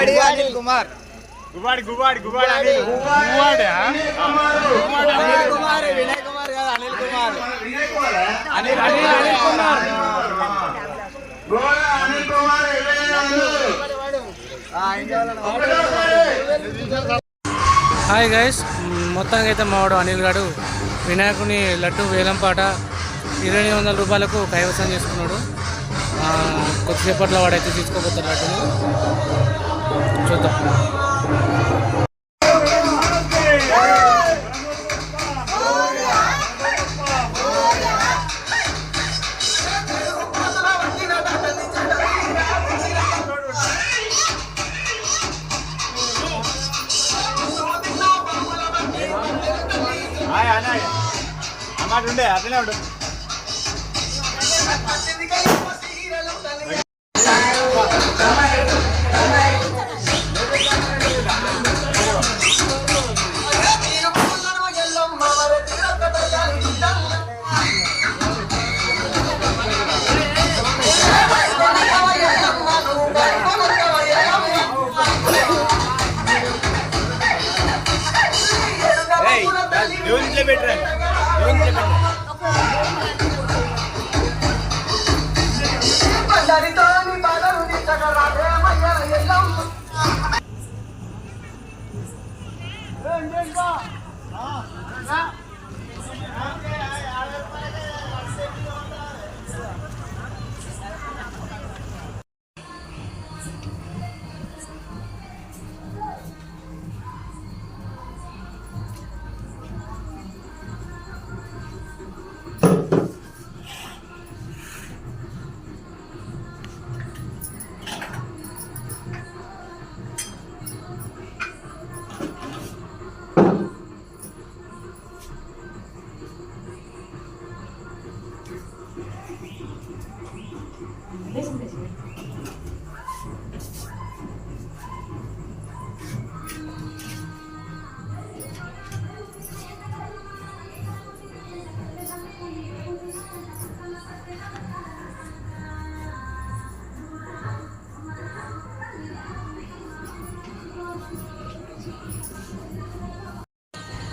గువ్వాడి అనిల్ కుమార్. గువ్వాడి గువ్వాడి గువ్వాడి అనిల్ గువ్వాడి అనిల్ కుమార్ వినయ్ కుమార్ కాదు Anil Kumar. Anil Kumar. Hi guys, మొత్తానికి అయితే మావాడు అనిల్ గారు వినాయకుని లడ్డు వేలంపాట 2,200 రూపాయలకు కైవసం చేసుకున్నాడు. కొద్దిసేపట్లో వాడైతే తీసుకోబోతాడు లడ్డుని. చూద్దాం. అన్నమాట ఉండే అట్లనే ఉండు.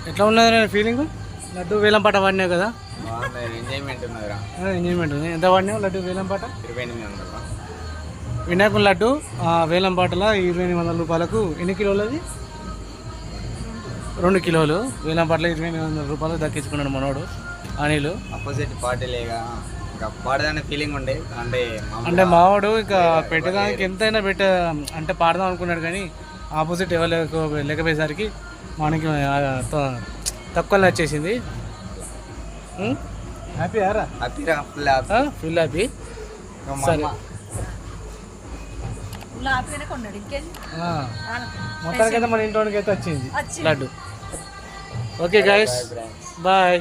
ఎట్లా ఉన్నది ఫీలింగ్? లడ్డు వేలంపాట వాడినావు కదా, ఎంజాయ్మెంట్ ఉంది. ఎంత వాడినావు లడ్డు వేలంపాట? 2,800. వినాయకుని లడ్డు వేలంపాటలో 2,800 రూపాయలకు. ఎన్ని కిలోలు అది? 2 కిలోలు. వేలంపాటలో 2,800 రూపాయలు దక్కించుకున్నాడు మనోడు అనిల్. అపోజిట్ పార్టీలేగా పాడదానే ఫీలింగ్ ఉండే. అంటే మావాడు ఇక పెట్టడానికి ఎంతైనా అంటే పాడదాం అనుకున్నాడు, కానీ ఆపోజిట్ ఎవరు లేకపోయేసరికి మనకి తక్కువలో వచ్చేసింది. హ్యాపీ ఆరా? Full happy. సరే, మొత్తానికైతే మన ఇంట్లోకి అయితే వచ్చింది లడ్డు. Okay guys, bye.